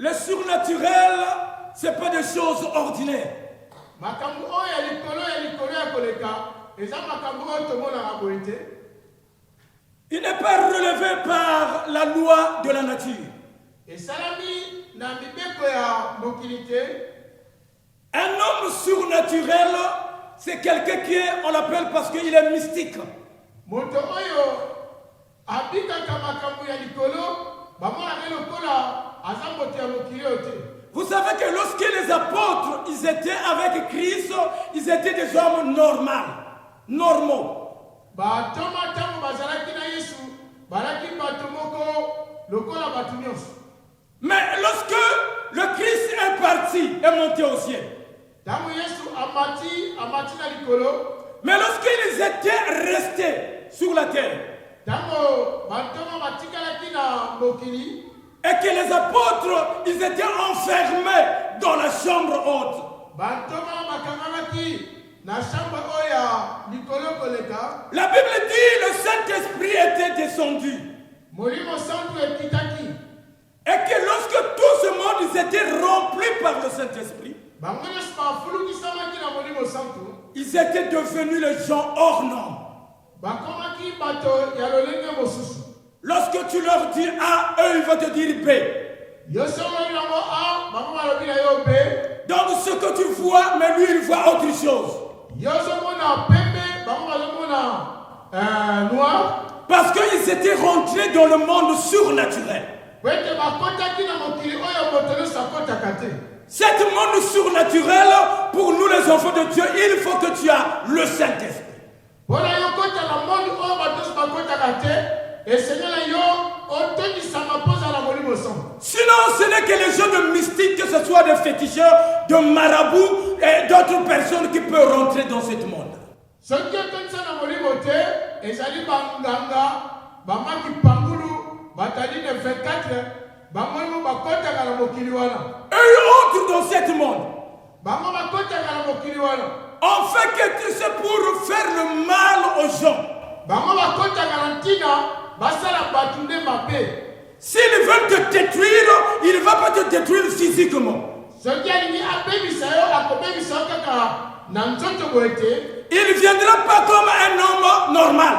Le surnaturel, ce n'est pas des choses ordinaires. Il n'est pas relevé par la loi de la nature. Un homme surnaturel, c'est quelqu'un qui est, on l'appelle parce qu'il est mystique. Vous savez que lorsque les apôtres, ils étaient avec Christ, ils étaient des hommes normaux. Mais lorsque le Christ est parti, est monté au ciel, mais lorsqu'ils étaient restés sur la terre, et que les apôtres, ils étaient enfermés dans la chambre haute, la Bible dit le Saint-Esprit était descendu. Et que lorsque tout ce monde ils étaient remplis par le Saint-Esprit, ils étaient devenus les gens hors normes. Lorsque tu leur dis A, eux ils vont te dire B. Donc ce que tu vois, mais lui il voit autre chose. Parce qu'ils étaient rentrés dans le monde surnaturel. Cet monde surnaturel, pour nous les enfants de Dieu, il faut que tu aies le Saint-Esprit. Sinon, ce n'est que les gens de mystiques, que ce soit des féticheurs, de marabouts et d'autres personnes qui peuvent rentrer dans ce monde. Eux entrent dans ce monde. En fait, que c'est pour faire le mal aux gens. S'ils veulent te détruire, il ne va pas te détruire physiquement. Il ne viendra pas comme un homme normal.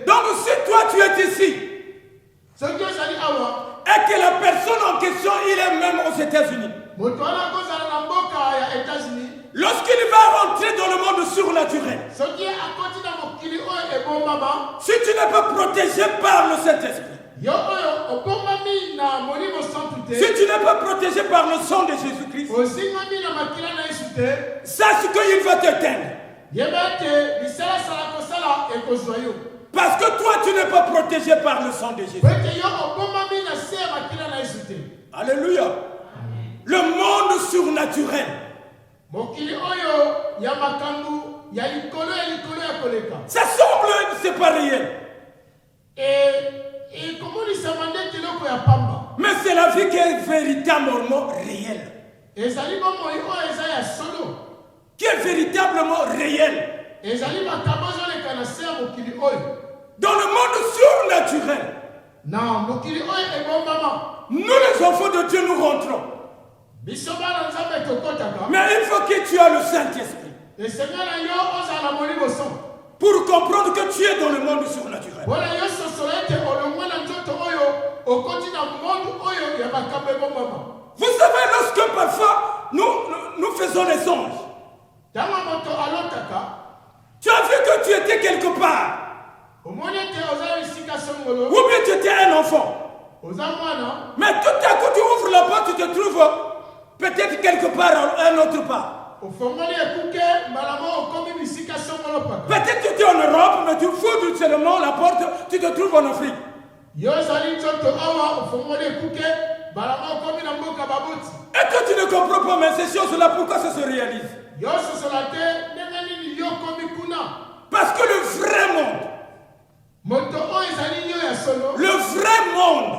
Donc si toi tu es ici, et que la personne en question, il est même aux États-Unis, lorsqu'il va rentrer dans le monde surnaturel, si tu n'es pas protégé par le Saint-Esprit, si tu n'es pas protégé par le sang de Jésus-Christ, sache qu'il va t'éteindre. Parce que toi, tu n'es pas protégé par le sang de Jésus. Alléluia. Le monde surnaturel. Ça semble, c'est pas réel. Mais c'est la vie qui est véritablement réelle. Qui est véritablement réelle. Dans le monde surnaturel, nous les enfants de Dieu nous rentrons. Mais il faut que tu aies le Saint-Esprit pour comprendre que tu es dans le monde surnaturel. Vous savez, lorsque parfois nous faisons les anges, tu as vu que tu étais quelque part, ou bien tu étais un enfant, mais tout à coup tu ouvres la porte, tu te trouves peut-être quelque part, un autre part. Peut-être que tu es en Europe, mais tu fous seulement la porte, tu te trouves en Afrique. Et toi tu ne comprends pas, mais ces choses-là, pourquoi ça se réalise? Parce que le vrai monde,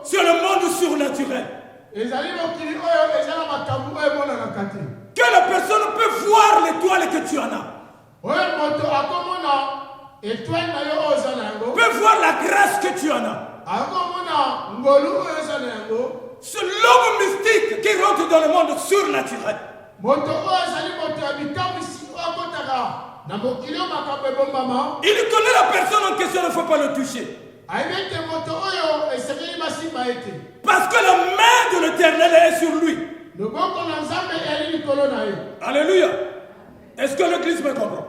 c'est le monde surnaturel. Que la personne peut voir l'étoile que tu en as. Peut voir la grâce que tu en as. C'est l'homme mystique qui rentre dans le monde surnaturel. Il connaît la personne en question, il ne faut pas le toucher. Parce que la main de l'Éternel est sur lui. Alléluia. Est-ce que l'Église me comprend?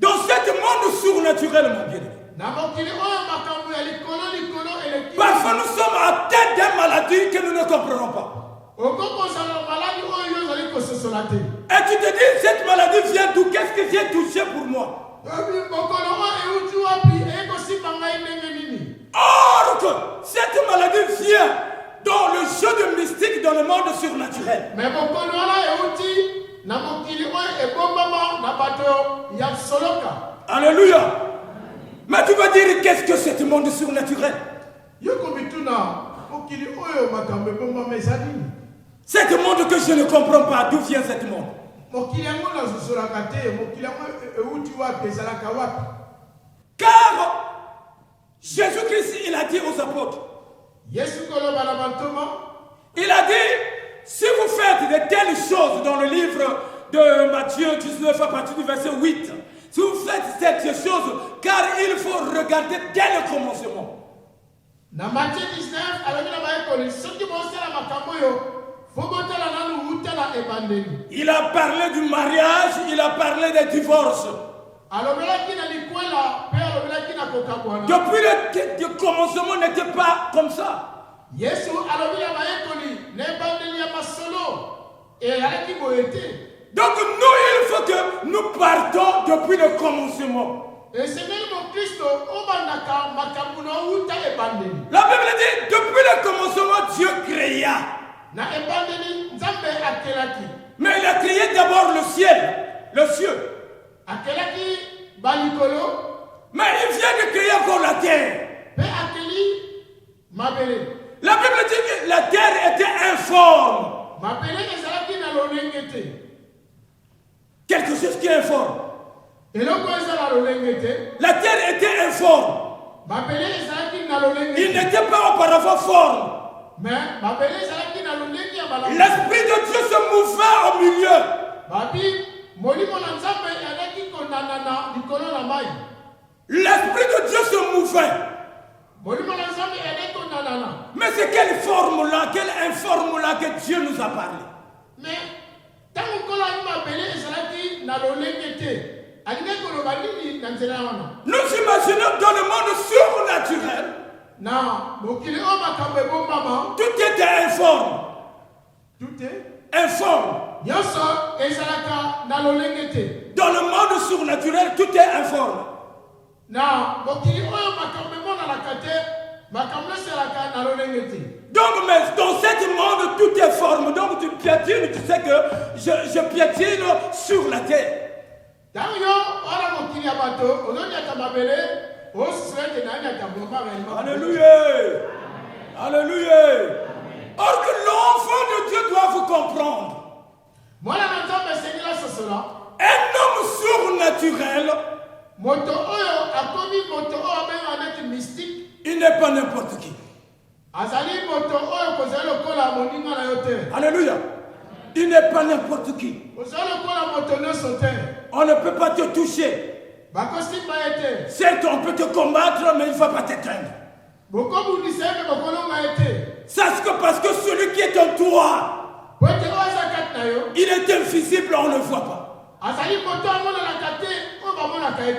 Dans ce monde surnaturel, mon bien-aimé, parfois nous sommes atteints d'une maladie que nous ne comprenons pas. Et tu te dis, cette maladie vient d'où? Qu'est-ce que j'ai touché pour moi? Or que cette maladie vient dans le jeu de mystique dans le monde surnaturel. Alléluia. Mais tu vas dire, qu'est-ce que c'est ce monde surnaturel? C'est un monde que je ne comprends pas. D'où vient ce monde? Car Jésus-Christ, il a dit aux apôtres, il a dit, si vous faites de telles choses dans le livre de Matthieu 19 à partir du verset 8, si vous faites cette chose, car il faut regarder dès le commencement. Dans Matthieu 19, il a parlé du mariage, il a parlé des divorces. Depuis le commencement n'était pas comme ça. Donc nous, il faut que nous partons depuis le commencement. La Bible dit, depuis le commencement, Dieu créa. Mais il a créé d'abord le ciel, le cieux. Mais il vient de créer encore la terre. La Bible dit que la terre était informe. Quelque chose qui est informe. La terre était informe. Il n'était pas auparavant forme. L'Esprit de Dieu se mouvait au milieu. L'Esprit de Dieu se mouvait. Mais c'est quelle forme-là, quelle informe-là que Dieu nous a parlé? Nous imaginons dans le monde surnaturel, tout était informe. Tout est informe. Dans le monde surnaturel, tout est informe. Donc, mais dans ce monde, tout est forme. Donc, tu piétines, tu sais que je piétine sur la terre. Alléluia. Alléluia. Or que l'enfant de Dieu doit vous comprendre. Un homme surnaturel, il n'est pas n'importe qui. Alléluia. Il n'est pas n'importe qui. On ne peut pas te toucher. Certes, on peut te combattre, mais il ne va pas t'éteindre. Sache que parce que celui qui est en toi, il est invisible, on ne le voit pas.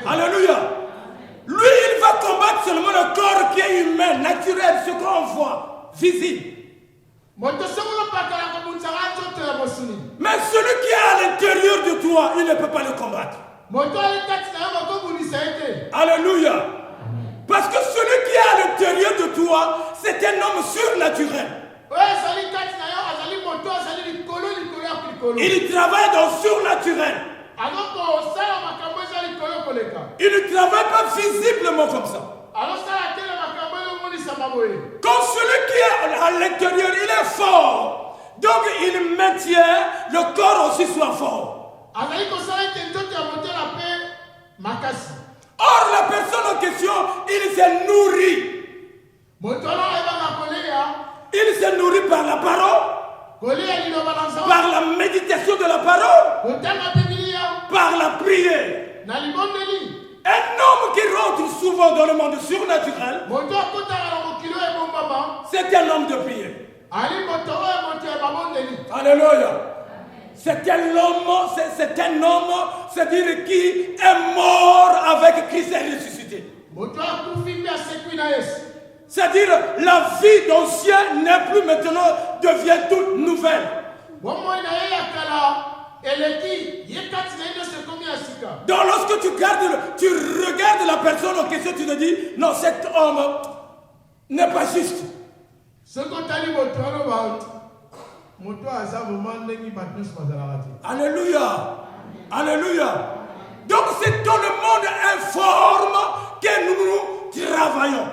Alléluia. Lui, il va combattre seulement le corps qui est humain, naturel, ce qu'on voit, visible. Mais celui qui est à l'intérieur de toi, il ne peut pas le combattre. Alléluia. Parce que celui qui est à l'intérieur de toi, c'est un homme surnaturel. Il travaille dans le surnaturel. Il ne travaille pas visiblement comme ça. Quand celui qui est à l'intérieur, il est fort. Donc il maintient le corps aussi soit fort. Or la personne en question, il s'est nourri. Il se nourrit par la parole, par la méditation de la parole, par la prière. Un homme qui rentre souvent dans le monde surnaturel, c'est un homme de prière. Alléluia. C'est un homme, c'est-à-dire qui est mort avec Christ et ressuscité. C'est-à-dire la vie d'ancien n'est plus maintenant, devient toute nouvelle. Donc lorsque tu regardes la personne en question, tu te dis, non, cet homme n'est pas juste. Alléluia. Alléluia. Donc c'est dans le monde informe que nous travaillons.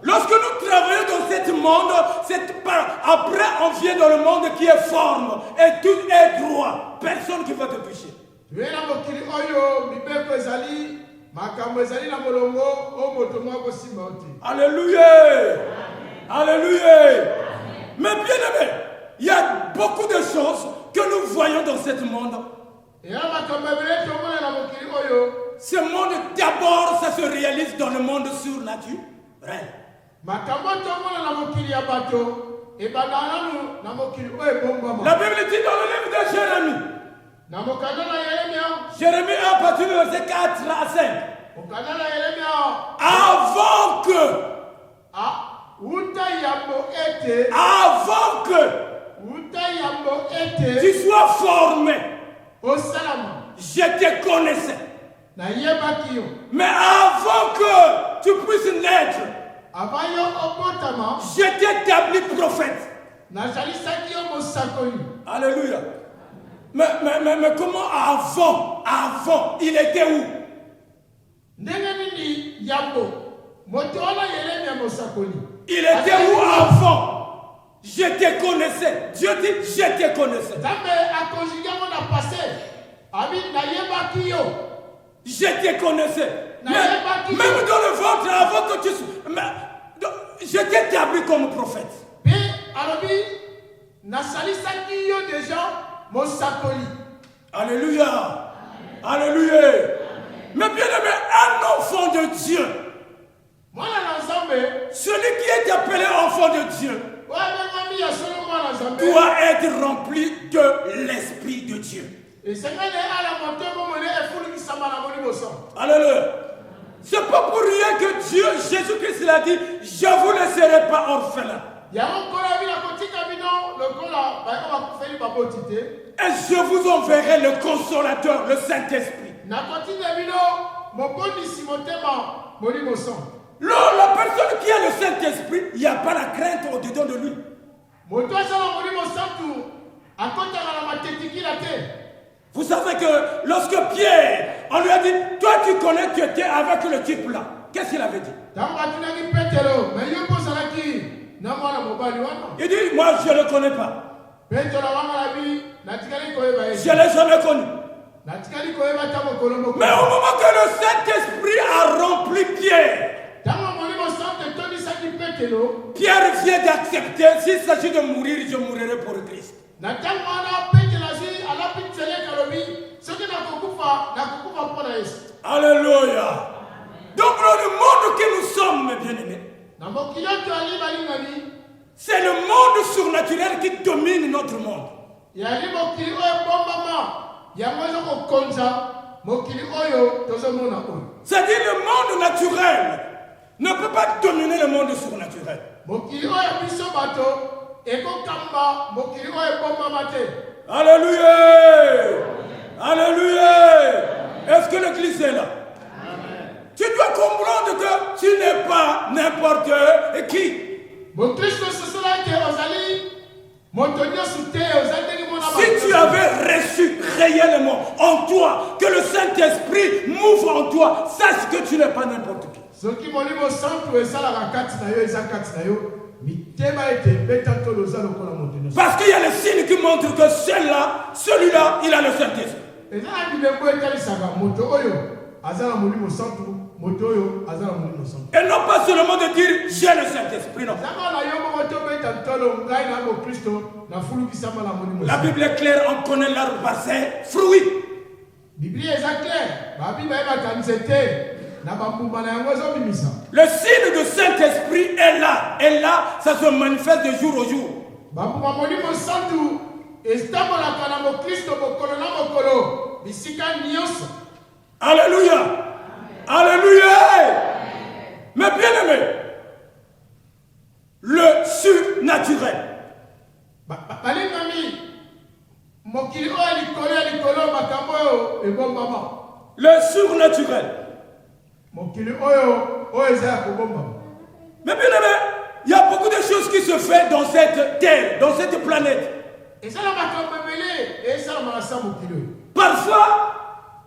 Lorsque nous travaillons dans ce monde, après on vient dans le monde qui est forme et tout est droit. Personne qui va te toucher. Alléluia. Alléluia. Mais bien aimé, il y a beaucoup de choses que nous voyons dans ce monde. Ce monde d'abord, ça se réalise dans le monde surnaturel. La Bible dit dans le livre de Jérémie. Jérémie 1, partir du verset 4 à 5. Avant que tu sois formé, je te connaissais. Mais avant que tu puisses naître, je t'ai établi prophète. Alléluia. Mais comment avant, il était où? Il était où avant? Je te connaissais. Dieu dit, je te connaissais. Je te connaissais. Même dans le ventre, avant que tu... je t'ai établi comme prophète. Alléluia. Alléluia. Mais bien aimé, un enfant de Dieu, celui qui est appelé enfant de Dieu, doit être rempli de l'Esprit de Dieu. Alléluia. C'est pas pour rien que Dieu, Jésus-Christ l'a dit, je ne vous laisserai pas orphelin. Et je vous enverrai le consolateur, le Saint-Esprit. La personne qui a le Saint-Esprit, il n'y a pas la crainte au-dedans de lui. Vous savez que lorsque Pierre, on lui a dit, toi tu connais, tu étais avec le type là. Qu'est-ce qu'il avait dit? Il dit, moi je ne le connais pas. Je ne l'ai jamais connu. Mais au moment que le Saint-Esprit a rempli Pierre, Pierre vient d'accepter, s'il s'agit de mourir, je mourrai pour Christ. Alléluia. Donc le monde que nous sommes, mes bien-aimés, c'est le monde surnaturel qui domine notre monde. C'est-à-dire le monde naturel ne peut pas dominer le monde surnaturel. Alléluia. Alléluia. Est-ce que l'église est là? Amen. Tu dois comprendre que tu n'es pas n'importe qui. Si tu avais reçu réellement en toi, que le Saint-Esprit m'ouvre en toi, sache que tu n'es pas n'importe qui. Parce qu'il y a le signe qui montre que celui-là, il a le Saint-Esprit. Et non pas seulement de dire j'ai le Saint-Esprit, non. La Bible est claire, on connaît l'arbre par ses fruits. Le signe de Saint-Esprit est là. Et là, ça se manifeste de jour au jour. Alléluia. Alléluia. Mais bien aimé, le surnaturel. Le surnaturel. Mais bien aimé, il y a beaucoup de choses qui se font dans cette terre, dans cette planète. Parfois,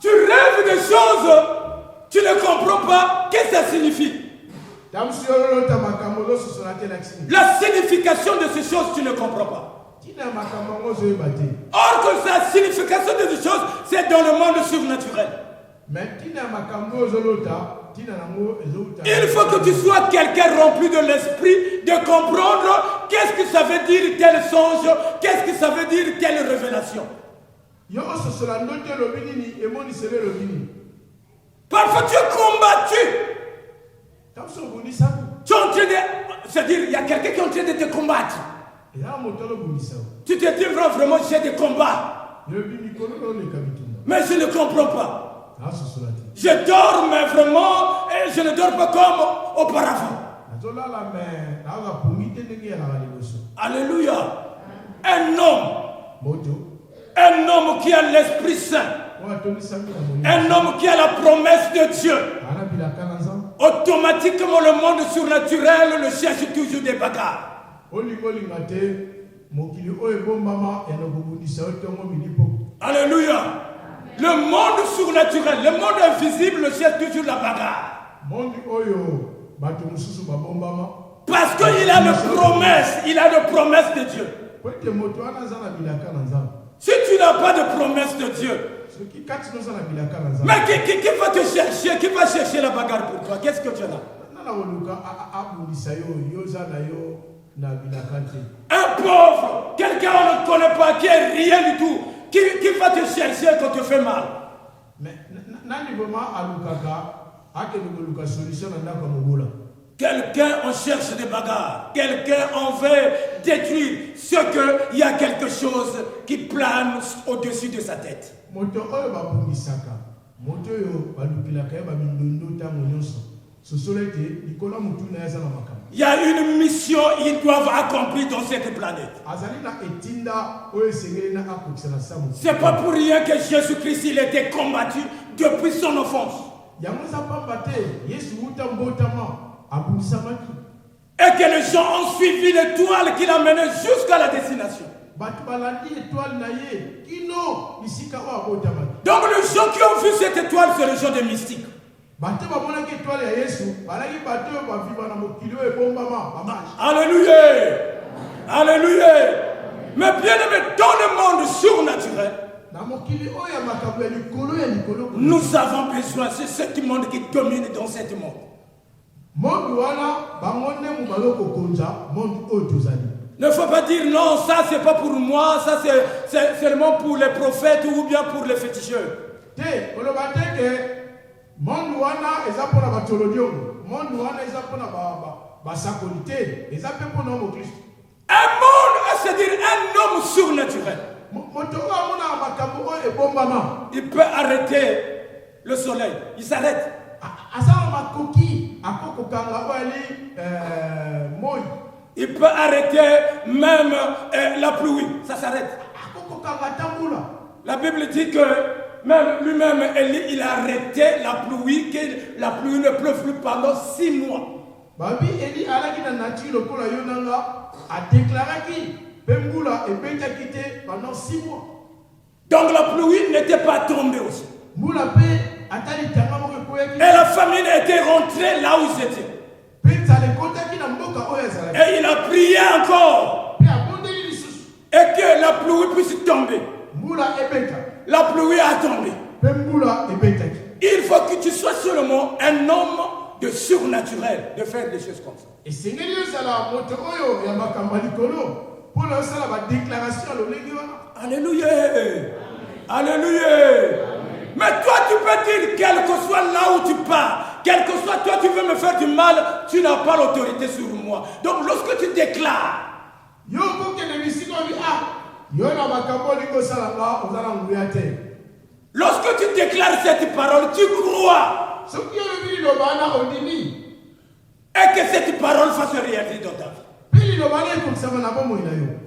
tu rêves des choses, tu ne comprends pas qu'est-ce que ça signifie. La signification de ces choses, tu ne comprends pas. Or que la signification de ces choses, c'est dans le monde surnaturel. Il faut que tu sois quelqu'un rempli de l'esprit, de comprendre qu'est-ce que ça veut dire tel songe, qu'est-ce que ça veut dire telle révélation. Parfois tu es combattu. Tu es en train de... C'est-à-dire, il y a quelqu'un qui est en train de te combattre. Tu te dis vraiment, j'ai des combats. Mais je ne comprends pas. Je dors, mais vraiment, et je ne dors pas comme auparavant. Alléluia. Un homme qui a l'Esprit Saint. Un homme qui a la promesse de Dieu. Automatiquement, le monde surnaturel le cherche toujours des bagarres. Alléluia. Le monde surnaturel, le monde invisible le cherche toujours la bagarre. Parce qu'il a une promesse, il a une promesse de Dieu. Si tu n'as pas de promesse de Dieu, mais qui va te chercher, qui va chercher la bagarre pour toi? Qu'est-ce que tu as là? Un pauvre, quelqu'un on ne connaît pas, qui est rien du tout, qui va te chercher quand tu fais mal. Quelqu'un on cherche des bagarres, quelqu'un on veut détruire ce qu'il y a quelque chose qui plane au-dessus de sa tête. Il y a une mission qu'ils doivent accomplir dans cette planète. C'est pas pour rien que Jésus-Christ il était combattu depuis son enfance. Et que les gens ont suivi l'étoile qui l'a mené jusqu'à la destination. Donc les gens qui ont vu cette étoile, c'est les gens des mystiques. Alléluia. Alléluia. Mais bien aimé, dans le monde surnaturel, nous avons besoin, c'est ce monde qui domine dans ce monde. Ne faut pas dire non, ça c'est pas pour moi, ça c'est seulement pour les prophètes ou bien pour les féticheurs. Un monde, c'est-à-dire un homme surnaturel. Il peut arrêter le soleil, il s'arrête. Il peut arrêter même la pluie, ça s'arrête. La Bible dit que même lui-même, il a arrêté la pluie, que la pluie ne pleuve plus pendant 6 mois. Donc la pluie n'était pas tombée aussi. Et la famine était rentrée là où ils étaient. Et il a prié encore. Et que la pluie puisse tomber. La pluie a tombé. Il faut que tu sois seulement un homme de surnaturel, de faire des choses comme ça. Et c'est la moto oyo ya makamba likolo pour lancer la déclaration le lengui wana. Alléluia. Alléluia. Mais toi tu peux dire, quel que soit là où tu pars, quel que soit toi tu veux me faire du mal, tu n'as pas l'autorité sur moi. Donc lorsque tu déclares, yo ko ke ne bisiko bi yo na makambo liko sala nga ozala nguya te. Lorsque tu déclares cette parole, tu crois. Ce qui est le but bana ondini. Et que cette parole fasse réalité dans ta vie.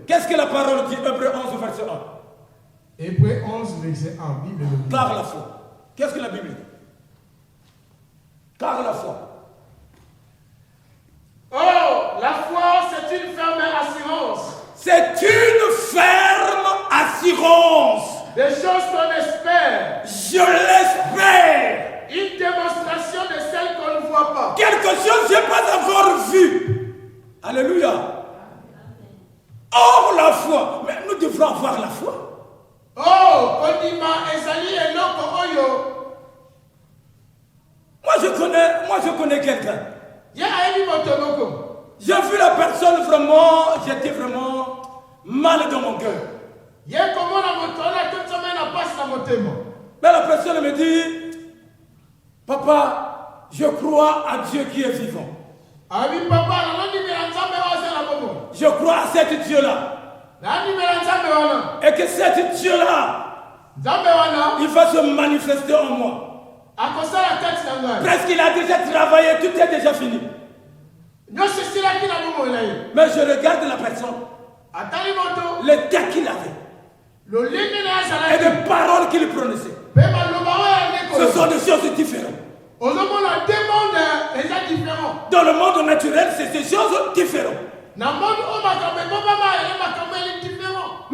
Qu'est-ce que la parole dit? Hébreux 11 verset 1. Hébreux 11 verset 1. Bible. Par la foi. Qu'est-ce que la Bible dit? Par la foi. Oh, la foi c'est une ferme assurance. C'est une ferme assurance. Des choses qu'on espère. Je l'espère. Une démonstration de celle qu'on ne voit pas. Quelque chose que je n'ai pas encore vu. Alléluia. Or la foi. Mais nous devrons avoir la foi. Oh, Kodima, Ezali et Loko Oyo. Moi je connais quelqu'un. J'ai vu la personne vraiment, j'étais vraiment mal dans mon cœur. Mais la personne me dit, papa, je crois à Dieu qui est vivant. Je crois à cet Dieu-là. Et que cet Dieu-là, il va se manifester en moi. Presque il a déjà travaillé, tout est déjà fini. Mais je regarde la personne, les textes qu'il avait, et les paroles qu'il prononçait. Ce sont des choses différentes. Dans le monde naturel, c'est des choses différentes.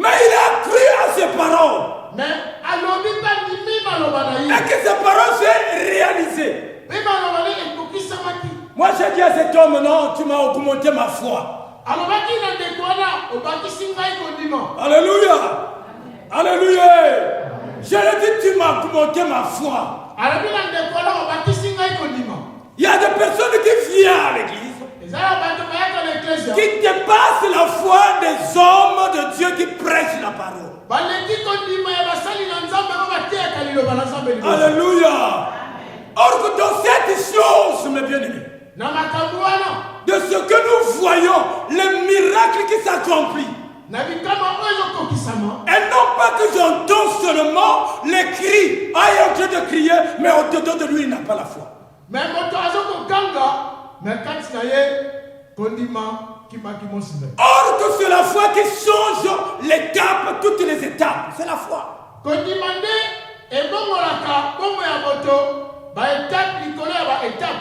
Mais il a cru à ses paroles. Et que ces paroles soient réalisées. Moi j'ai dit à cet homme, non, tu m'as augmenté ma foi. Alléluia. Alléluia. Je lui ai dit, tu m'as augmenté ma foi. Il y a des personnes qui viennent à l'église, qui dépassent la foi des hommes de Dieu qui prêchent la parole. Alléluia. Or que dans cette chose, mes bien-aimés, de ce que nous voyons, les miracles qui s'accomplissent, et non pas que j'entends seulement les cris, ah, il est en train de crier, mais au-dedans de lui, il n'a pas la foi. Or que c'est la foi qui change l'étape, toutes les étapes, c'est la foi.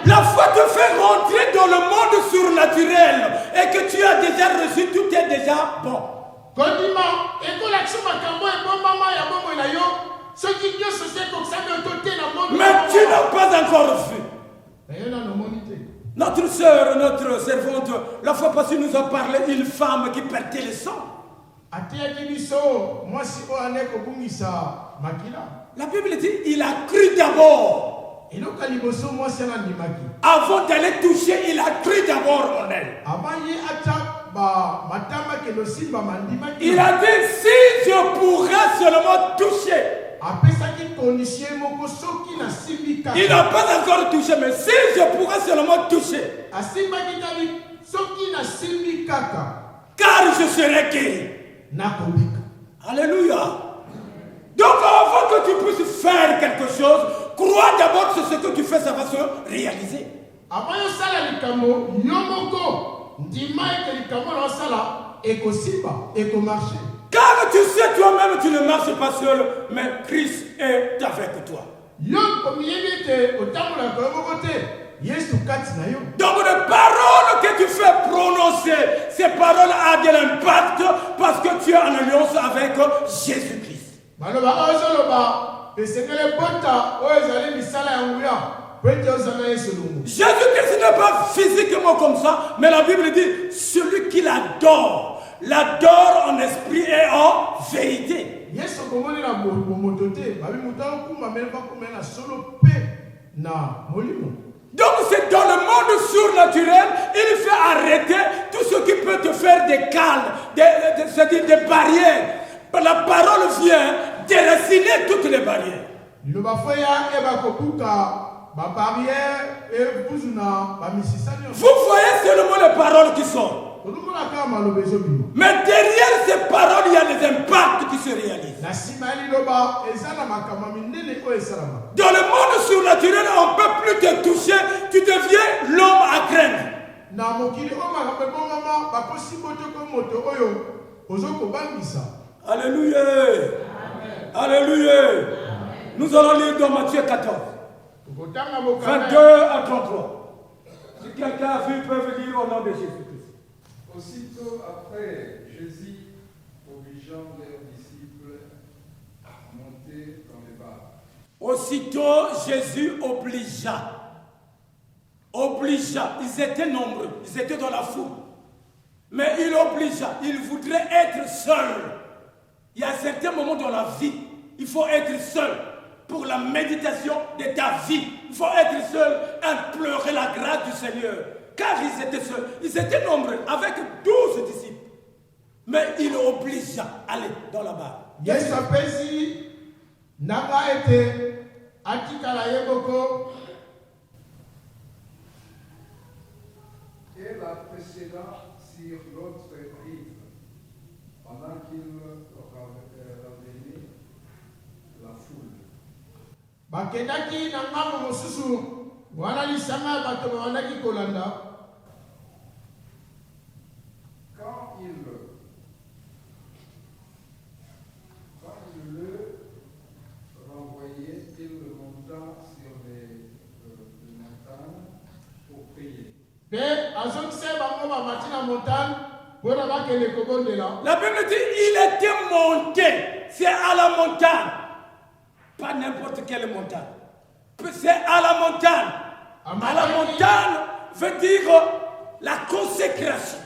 La foi te fait rentrer dans le monde surnaturel et que tu as déjà reçu, tout est déjà bon. Mais tu n'as pas encore vu. Notre sœur, notre servante, la fois passée nous a parlé d'une femme qui perdait le sang. La Bible dit, il a cru d'abord. Avant d'aller toucher, il a cru d'abord en elle. Il a dit, si je pourrais seulement toucher. Il n'a pas encore touché, mais si je pourrais seulement toucher. Car je serai guéri. Alléluia. Donc avant que tu puisses faire quelque chose, crois d'abord que ce que tu fais, ça va se réaliser. Car tu sais toi-même, tu ne marches pas seul, mais Christ est avec toi. Donc les paroles que tu fais prononcer, ces paroles ont de l'impact parce que tu es en alliance avec Jésus-Christ. Jésus-Christ n'est pas physiquement comme ça, mais la Bible dit, celui qui l'adore l'adore en esprit et en vérité. Yesu komoni na moto te, babi mutalo kuma mele pa kuma na solo pe na molimo. Donc c'est dans le monde surnaturel, il fait arrêter tout ce qui peut te faire des cales, c'est-à-dire des barrières. La parole vient déraciner toutes les barrières. Le bafaya e ba kokuka ba barrière et buzuna ba misisani. Vous voyez seulement les paroles qui sortent. Mais derrière ces paroles, il y a les impacts qui se réalisent. Dans le monde surnaturel, on ne peut plus te toucher, tu deviens l'homme à craindre. Alléluia. Alléluia. Nous allons lire dans Matthieu 14, 22 à 33. Si quelqu'un a vu, peut lire au nom de Jésus. Aussitôt après, Jésus obligeant leurs disciples à monter dans les barques. Aussitôt, Jésus obligea. Ils étaient nombreux, ils étaient dans la foule. Mais il obligea, il voudrait être seul. Il y a certains moments dans la vie, il faut être seul pour la méditation de ta vie. Il faut être seul, implorer la grâce du Seigneur. Car ils étaient seuls, ils étaient nombreux, avec 12 disciples. Mais il obligea à aller dans la barque. Yesu apesi nanga ete atikala yeboko. Et la précéda sur l'autre rive, pendant qu'il ravenait la foule. Bakendaki na ngambo mosusu wana lisanga bato bawanaki kolanda. Quand il le renvoyait, il monta sur les montagnes pour prier. La Bible dit il était monté, c'est à la montagne, pas n'importe quelle montagne, c'est à la montagne. À la montagne veut dire la consécration,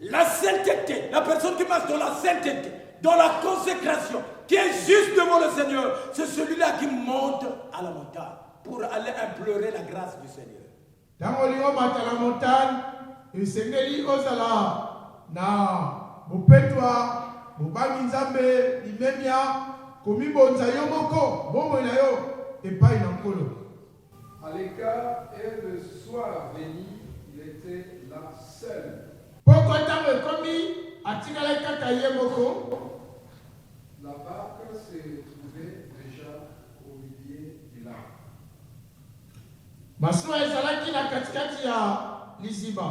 la sainteté, la personne qui marche dans la sainteté, dans la consécration, qui est juste devant le Seigneur, c'est celui-là qui monte à la montagne pour aller implorer la grâce du Seigneur. Dans la montagne, il s'engage ozala na bopetwa, bobangi nzambe, limemia, komi bonza yomoko, bomo na yo, epai na nkolo. À l'écart, et le soir venu, il était là seul. Pourquoi t'as commis à tirer kaka yemoko? La barque se trouvait déjà au milieu du lac. Masno ezalaki na katikati ya liziba.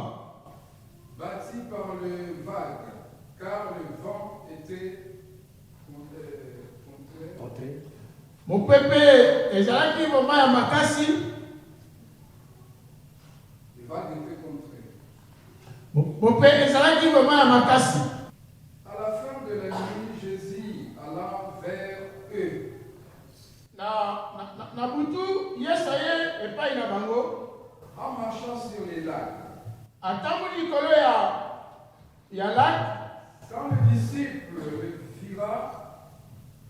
Bâti par le vague, car le vent était contraire. Mopepe ezalaki moma ya makasi. Les vagues étaient contraires. Mopepe ezalaki moma ya makasi. À la fin de la nuit, Jésus alla vers eux. Na butu yesaye epai na bango. En marchant sur les lacs. Atamuli likolo ya lac. Quand le disciple le vira,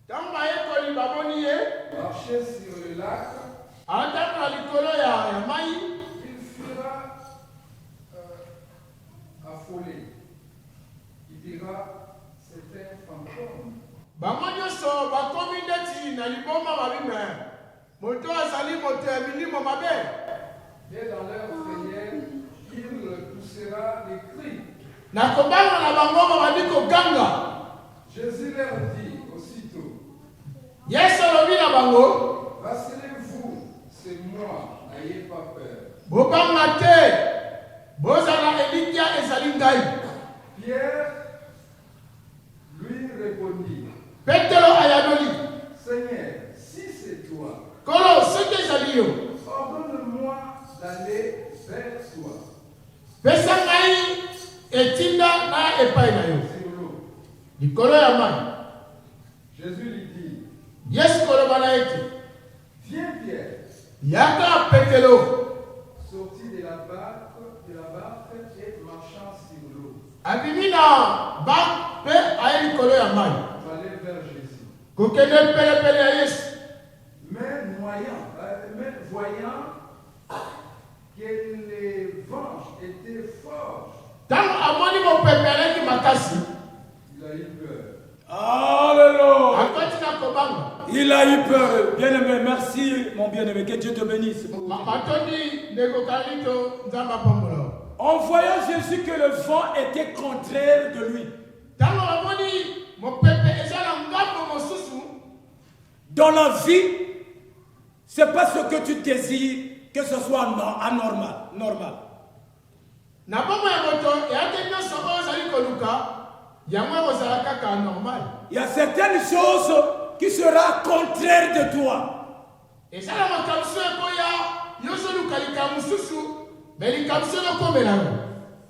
Tamba yekoli baboni ye. marcher sur le lac, Atanga likolo ya mai. il fura affolé. Il dira, c'est un fantôme. Bango nyonso bakomi ndeti na liboma babime. Moto azali moto ya milimo mabe. Et dans leur frayeur, il poussera des cris. Na kobanga na bango babandi koganga. Jésus leur dit aussitôt, Yesu alobi na bango. rassurez-vous, c'est moi, n'ayez pas peur. Bobanga te. Bozala elikia ezali ngai. Pierre lui répondit, Petero ayadoli. Seigneur, si c'est toi, Kolo soki ezali yo. ordonne-moi d'aller vers toi. Pesa ngai etinda na epai na yo. Sur l'eau. Likolo ya mai. Jésus lui dit, Yesu koloba na ete. viens Pierre. Yaka Petero. Sortit de la barque et marchant sur l'eau. Abimina ba pe ayi kolo ya mai. Pour aller vers Jésus. Kokende pele pele ya Yesu. Mais voyant que les vents étaient forts, Tango amoni mo pepele ki makasi. il a eu peur. Alléluia. Akoti na kobanga. Il a eu peur. Bien-aimé, merci, mon bien-aimé. Que Dieu te bénisse. Matoni nego kalito nzamba pambolo. En voyant Jésus que le vent était contraire de lui. Tango amoni mo pepe ezala ngambo mo susu. Dans la vie, c'est pas ce que tu désires que ce soit normal. Na bomo ya moto ya te nyonso oyo ozali koluka yango kozala kaka normal. Il y a certaines choses qui seront contraires de toi. Ezala makambo ekoya yosoluka likambo susu me likambo ekomela yo.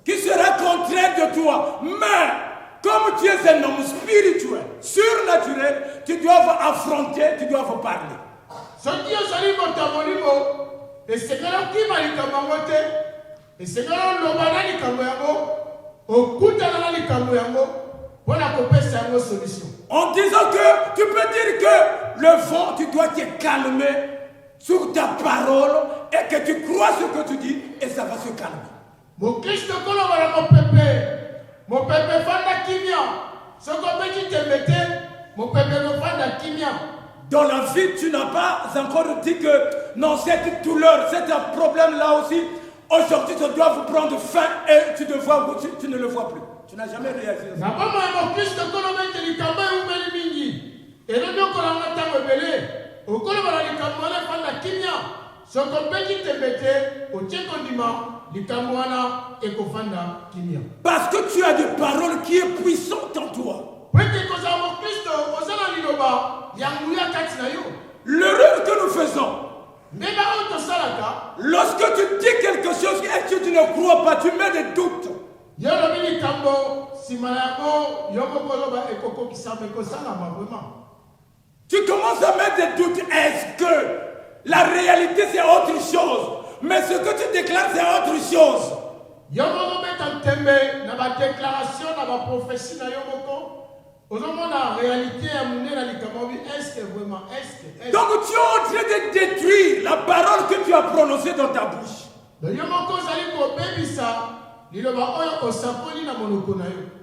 Qui sera contraire de toi. Mais, comme tu es un homme spirituel, surnaturel, tu dois affronter, tu dois parler. Soki ozali moto ya molimo esengeli okima likambo yango te, esengeli oloba na likambo yango, okutana na likambo yango mpona kopesa yango solution. En disant que tu peux dire que le vent, tu dois te calmer sur ta parole et que tu crois ce que tu dis et ça va se calmer. Mokristo koloba na mopepe fanda kimia. Soko beti tembete, mopepe fanda kimia. Dans la vie, tu n'as pas encore dit que non, cette douleur, c'est un problème là aussi. Aujourd'hui, tu dois vous prendre fin et tu ne le vois plus. Tu n'as jamais réalisé ça. Parce que tu as des paroles qui sont puissantes en toi. L'erreur que nous faisons, lorsque tu dis quelque chose et que tu ne crois pas, tu mets des doutes. Tu commences à mettre des doutes. Est-ce que la réalité c'est autre chose? Mais ce que tu déclares c'est autre chose. Donc tu es en train de détruire la parole que tu as prononcée dans ta bouche.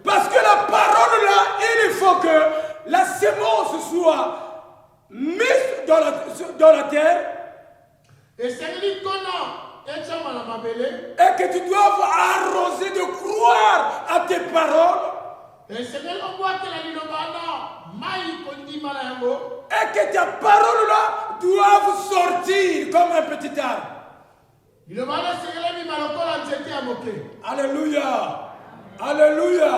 Parce que la parole là, il faut que la sémence soit mise dans la terre et que tu dois arroser de croire à tes paroles et que ta parole là doivent sortir comme un petit arbre. Alléluia. Alléluia.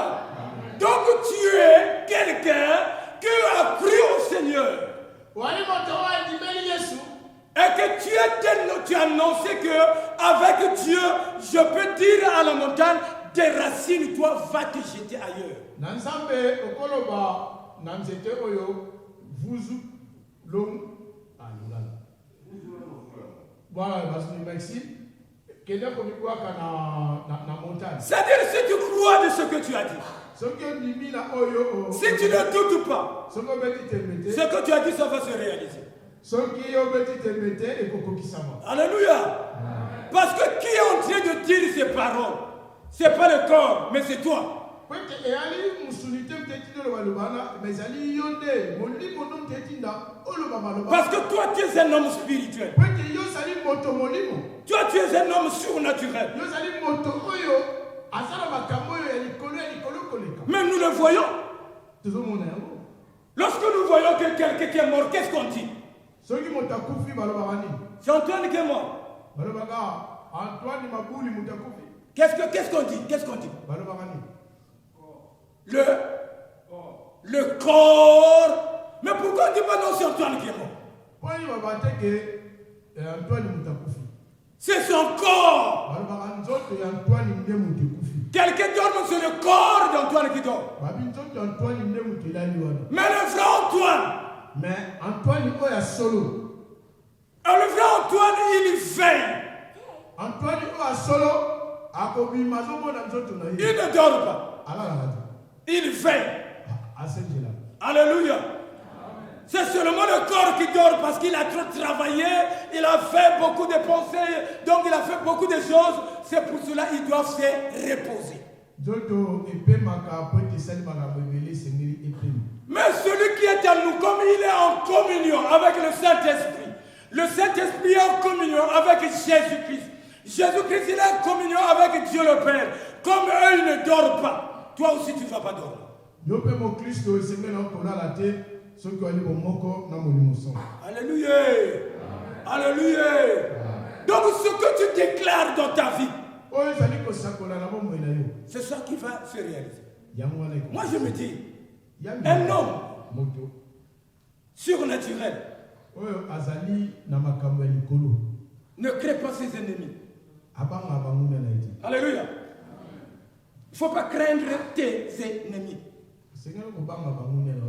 Donc tu es quelqu'un qui a cru au Seigneur. Et que tu as annoncé que avec Dieu, je peux dire à la montagne, des racines, toi, va te jeter ailleurs. Voilà, merci. C'est-à-dire si tu crois de ce que tu as dit, si tu ne doutes pas, ce que tu as dit, ça va se réaliser. Alléluia. Parce que qui est en train de dire ces paroles? Ce n'est pas le corps, mais c'est toi. Parce que toi, tu es un homme spirituel. Toi, tu es un homme surnaturel. Mais nous le voyons. Lorsque nous voyons quelqu'un qui est mort, qu'est-ce qu'on dit? C'est Antoine qui est mort. Qu'est-ce qu'on dit? Qu'est-ce qu'on dit? Le corps. Mais pourquoi on ne dit pas non, c'est Antoine qui est mort? C'est son corps. Quelqu'un dort, c'est le corps d'Antoine qui dort. Mais le vrai Antoine. Le vrai Antoine, il veille. Il ne dort pas. Il veille. Alléluia. C'est seulement le corps qui dort parce qu'il a trop travaillé, il a fait beaucoup de pensées, donc il a fait beaucoup de choses. C'est pour cela qu'il doit se reposer. Mais celui qui est en nous, comme il est en communion avec le Saint-Esprit est en communion avec Jésus-Christ. Jésus-Christ, il est en communion avec Dieu le Père. Comme eux, ils ne dorment pas, toi aussi tu ne vas pas dormir. Alléluia. Alléluia. Donc ce que tu déclares dans ta vie, c'est ça qui va se réaliser. Moi je me dis, un homme surnaturel ne crée pas ses ennemis. Alléluia. Il ne faut pas craindre tes ennemis.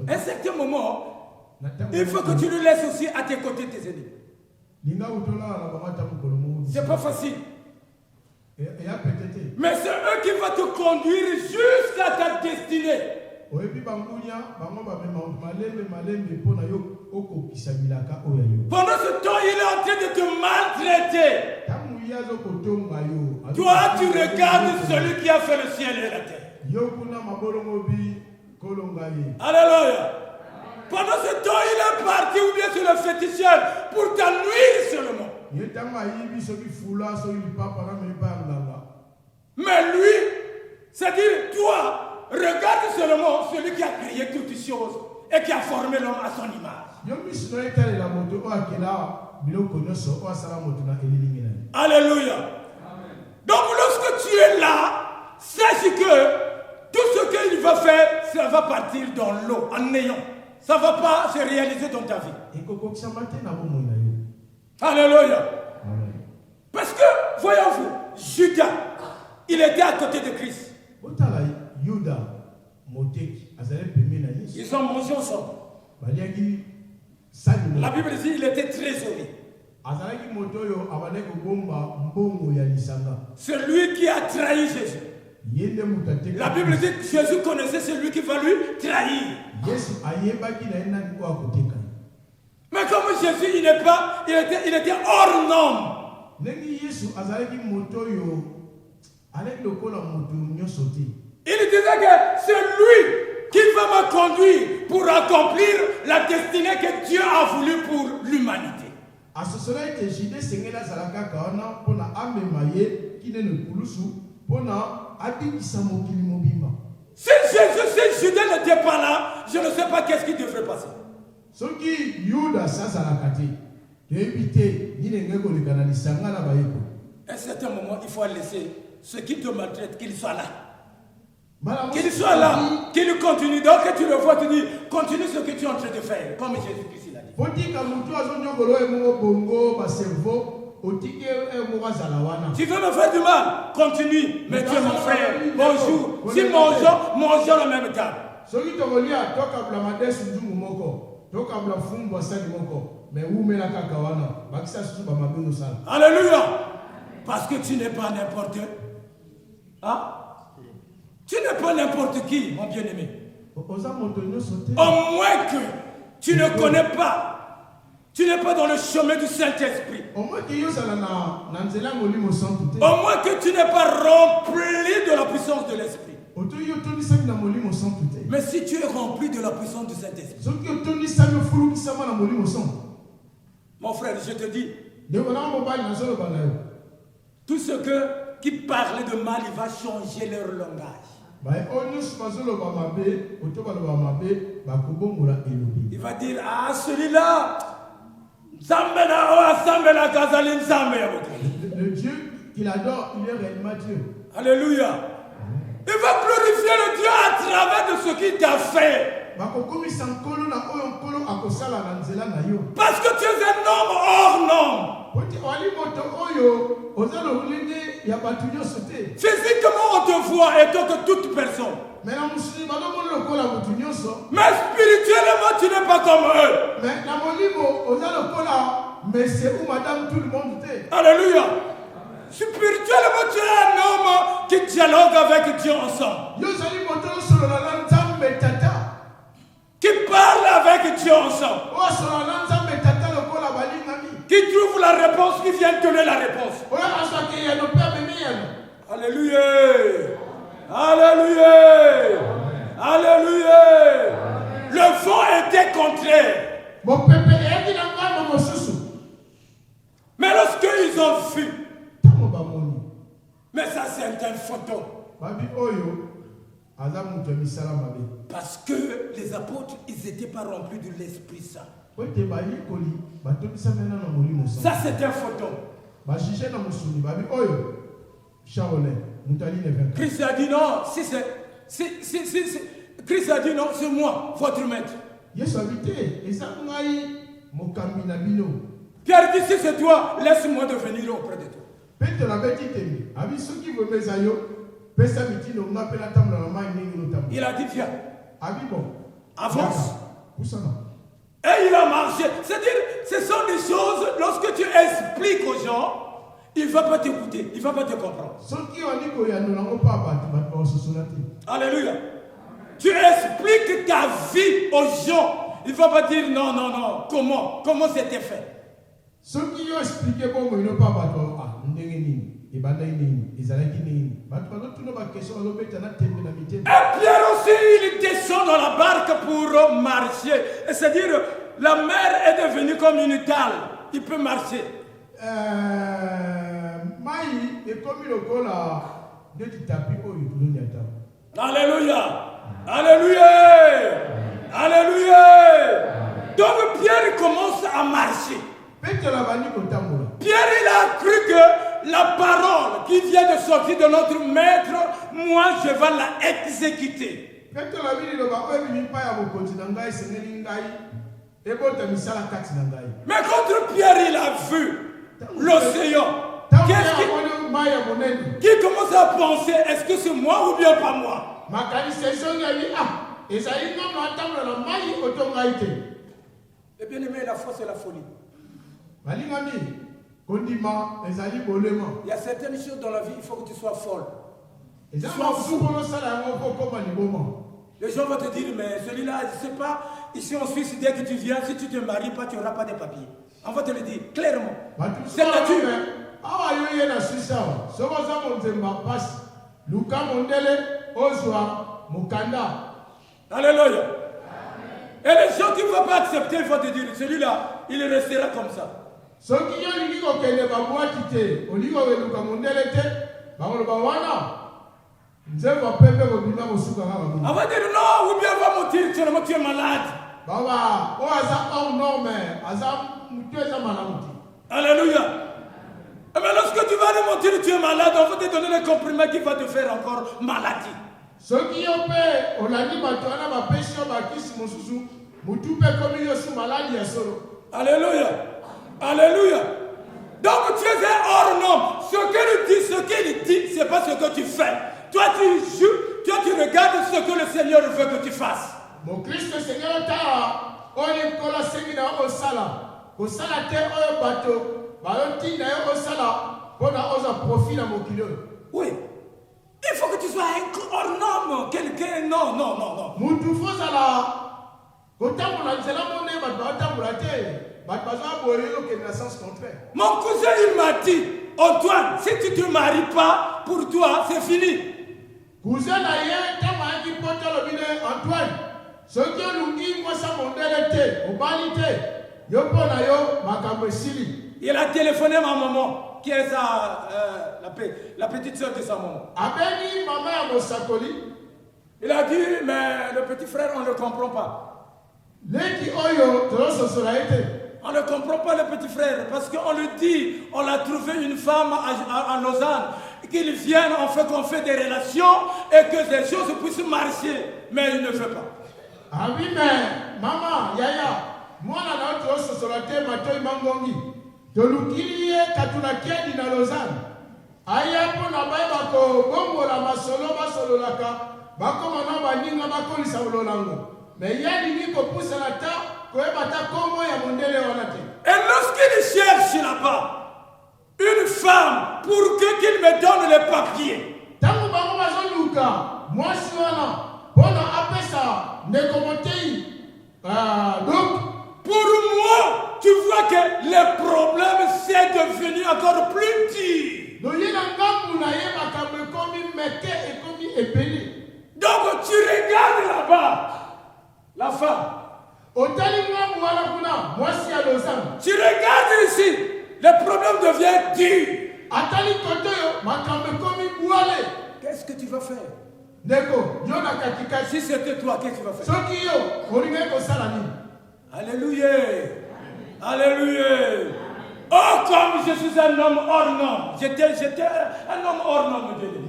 À un certain moment, il faut que tu le laisses aussi à tes côtés tes ennemis. C'est pas facile. Mais c'est eux qui vont te conduire jusqu'à ta destinée. Pendant ce temps, il est en train de te maltraiter. Toi, tu regardes celui qui a fait le ciel et la terre. Alléluia. Pendant ce temps, il est parti ou bien sur le féticheur pour t'ennuyer seulement. Mais lui, c'est-à-dire toi, regarde seulement celui qui a créé toutes choses et qui a formé l'homme à son image. Alléluia. Donc lorsque tu es là, sache que tout ce qu'il va faire, ça va partir dans l'eau, en néant. Ça ne va pas se réaliser dans ta vie. Alléluia. Parce que, voyons-vous, Judas, il était à côté de Christ. Ils ont mangé ensemble. La Bible dit qu'il était trésorier. C'est lui qui a trahi Jésus. La Bible dit que Jésus connaissait celui qui va lui trahir. Mais comme Jésus, il était hors norme. Il disait que c'est lui qui va me conduire pour accomplir la destinée que Dieu a voulu pour l'humanité. Si Judas n'était pas là, je ne sais pas qu'est-ce qui devrait passer. À un certain moment, il faut laisser ceux qui te maltraitent, qu'ils soient là. Qu'il soit là, qu'il continue. Donc tu le vois, tu dis, continue ce que tu es en train de faire, comme Jésus-Christ l'a dit. Tu veux me faire du mal, continue, mais tu es mon frère. Bonjour. Si mangeons la même table. Alléluia. Parce que tu n'es pas n'importe qui. Hein? Tu n'es pas n'importe qui, mon bien-aimé. Au moins que tu ne connais pas. Tu n'es pas dans le chemin du Saint-Esprit. Au moins que tu n'es pas rempli de la puissance de l'Esprit. Mais si tu es rempli de la puissance du Saint-Esprit, mon frère, je te dis, tout ce qui parlait de mal, il va changer leur langage. Il va dire, ah, celui-là, le Dieu qu'il adore, il est réellement Dieu. Alléluia. Il va glorifier le Dieu à travers de ce qu'il t'a fait. Parce que tu es un homme hors norme. Physiquement, on te voit étant que toute personne. Mais spirituellement, tu n'es pas comme eux. Alléluia. Spirituellement, tu es un homme qui dialogue avec Dieu ensemble. Qui parle avec Dieu ensemble. Qui trouve la réponse, qui vient donner la réponse. Alléluia. Alléluia. Alléluia. Le vent était contraire. Mais lorsqu'ils ont vu, mais ça c'est un photo. Parce que les apôtres, ils n'étaient pas remplis de l'Esprit Saint. Ça c'est un photo. Christ a dit non, Christ a dit non, c'est moi, votre maître. Pierre dit si c'est toi, laisse-moi de venir auprès de toi. Il a dit viens. Avance. Et il a marché. C'est-à-dire, ce sont des choses, lorsque tu expliques aux gens, il ne va pas t'écouter, il ne va pas te comprendre. Alléluia. Tu expliques ta vie aux gens, il ne va pas dire non, non, non. Comment c'était fait? Et Pierre aussi, il descend dans la barque pour marcher. C'est-à-dire, la mer est devenue comme une dalle. Il peut marcher. Alléluia. Alléluia. Alléluia. Donc Pierre commence à marcher. Pierre, il a cru que la parole qui vient de sortir de notre maître, moi je vais la exécuter. Mais quand Pierre il a vu l'océan, qui commence à penser, est-ce que c'est moi ou bien pas moi? Et bien aimé, la foi c'est la folie. Il y a certaines choses dans la vie, il faut que tu sois folle. Les gens vont te dire, mais celui-là, je ne sais pas, ici en Suisse, dès que tu viens, si tu ne te maries pas, tu n'auras pas de papiers. On va te le dire clairement. C'est nature. Alléluia. Et les gens qui ne vont pas accepter, ils vont te dire, celui-là, il restera comme ça. On va dire non, ou bien on va mentir, tu es malade. Alléluia. Mais lorsque tu vas le mentir, tu es malade, on va te donner le comprimé qui va te faire encore maladie. Alléluia. Alléluia. Donc tu es un hors-norme. Ce qu'il dit, ce n'est pas ce que tu fais. Toi tu joues, toi tu regardes ce que le Seigneur veut que tu fasses. Mon Christ, le Seigneur oui. Il faut que tu sois un hors-norme. Quelqu'un, non. Mon cousin il m'a dit, Antoine, si tu ne te maries pas, pour toi c'est fini. Il a téléphoné à ma maman, qui est la petite soeur de sa maman. Il a dit, mais le petit frère, on ne le comprend pas. On ne comprend pas le petit frère parce qu'on lui dit, on a trouvé une femme à Lausanne, qu'il vienne, qu'on fait des relations et que les choses puissent marcher, mais il ne veut pas. Ah oui, mais maman, yaya, moi on a notre société, Mathieu Mangongi, de l'oublier Katulakia dans Lausanne. Aya pour la baie, Bongo la masolo, basololaka, bakomana baninga bakoli saulolango. Mais il y a des gens qui poussent la table. Et lorsqu'il cherche là-bas, une femme pour qu'il me donne les papiers. Tango bango bazoluka mwasi wana bona apesa nekomotei. Donc pour moi, tu vois que le problème c'est devenu encore plus dur. Donc tu regardes là-bas la femme. Tu regardes ici, le problème devient dur. Qu'est-ce que tu vas faire? Si c'était toi, qu'est-ce que tu vas faire? Alléluia. Alléluia. Oh, comme je suis un homme hors norme. J'étais un homme hors norme de Dieu.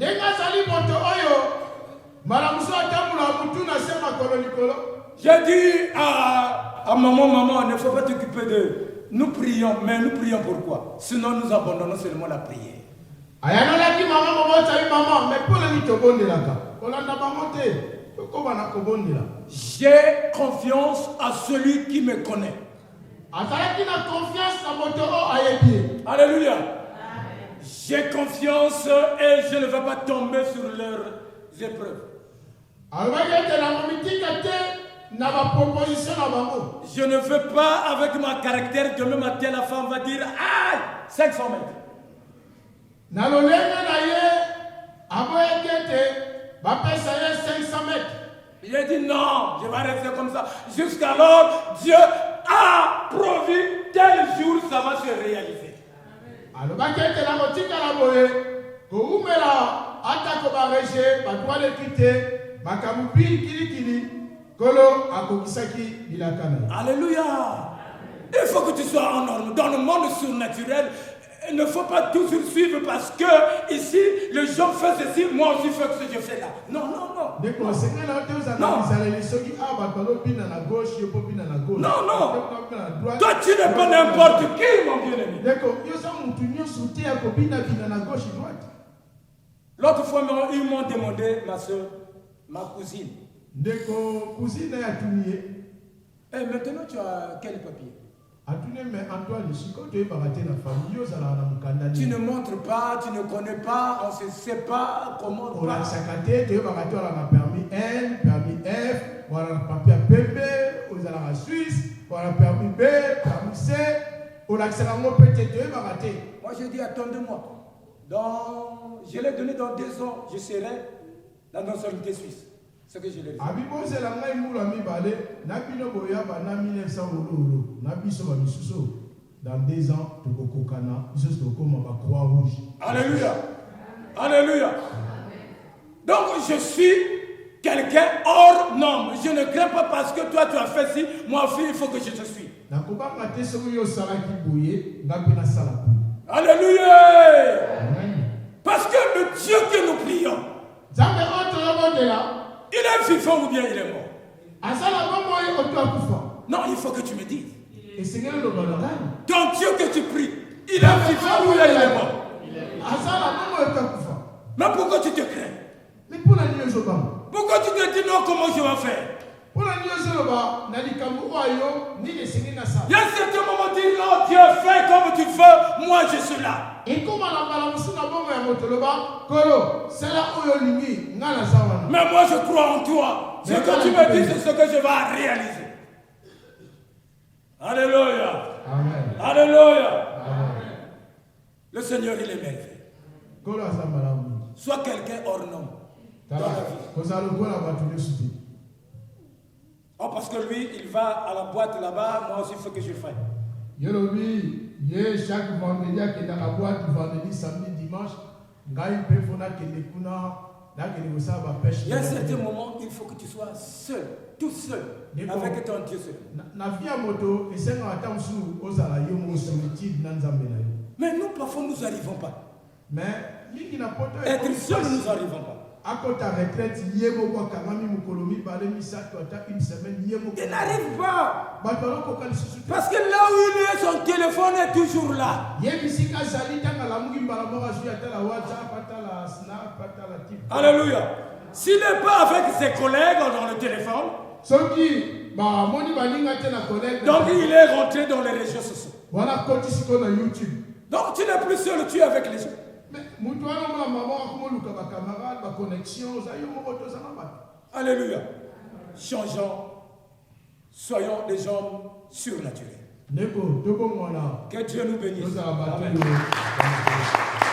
J'ai dit à maman, il ne faut pas t'occuper de... Nous prions, mais nous prions pourquoi? Sinon nous abandonnons seulement la prière. J'ai confiance à celui qui me connaît. Alléluia. J'ai confiance et je ne vais pas tomber sur leurs épreuves. Je ne veux pas, avec mon caractère, demain matin, la femme va dire aïe, 500 mètres. J'ai dit non, je vais rester comme ça. Jusqu'alors, Dieu a provu tel jour ça va se réaliser. Alléluia. Il faut que tu sois en norme. Dans le monde surnaturel, il ne faut pas toujours suivre parce que ici, les gens font ceci, moi aussi je fais ce que je fais là. Non, non, non. Non, non. Toi, tu n'es pas n'importe qui, mon bien-aimé. L'autre fois, ils m'ont demandé, ma soeur, ma cousine. Et maintenant, tu as quel papier? Tu ne montres pas, tu ne connais pas, on ne sait pas comment. On a permis N, permis F, on a papier PP, on a la Suisse, on a permis B, permis C, on a peut-être. Moi, je dis attendez-moi. Je l'ai donné dans 2 ans, je serai la nationalité suisse. Ce que je l'ai dit. Dans 2 ans, Croix-Rouge. Alléluia. Alléluia. Donc je suis quelqu'un hors norme. Je ne crains pas parce que toi tu as fait ci, moi aussi il faut que je te suis. Alléluia. Parce que le Dieu que nous prions, il est vivant ou bien il est mort? Non, il faut que tu me dises. Ton Dieu que tu pries, il est vivant ou il est mort? Mais pourquoi tu te crains? Pourquoi tu te dis non, comment je vais faire? Il y a certains moments où tu dis non, Dieu fait comme tu veux, moi je suis là. Mais moi je crois en toi. Ce que tu me dis, c'est ce que je vais réaliser. Alléluia. Amen. Alléluia. Amen. Le Seigneur, il est merveilleux. Sois quelqu'un hors norme dans la vie. Oh, parce que lui, il va à la boîte là-bas, moi aussi, il faut que je fasse. Chaque vendredi, qui est dans la boîte, vendredi, samedi, dimanche, il y a un certain moment, il faut que tu sois seul, tout seul, avec ton Dieu seul. Mais nous, parfois, nous n'arrivons pas. Être seul, nous n'arrivons pas. Il n'arrive pas. Parce que là où il est, son téléphone est toujours là. Alléluia. S'il n'est pas avec ses collègues dans le téléphone, donc il est rentré dans les réseaux sociaux. Donc tu n'es plus seul, tu es avec les gens. Mais mutu wana mwa maman akomoluka ba camarade ba connexion za yo moko toza na bato. Alléluia. Changeons. Soyons des hommes surnaturels. Neko toko mwana. Que Dieu nous bénisse. Toza bato Amen. yo.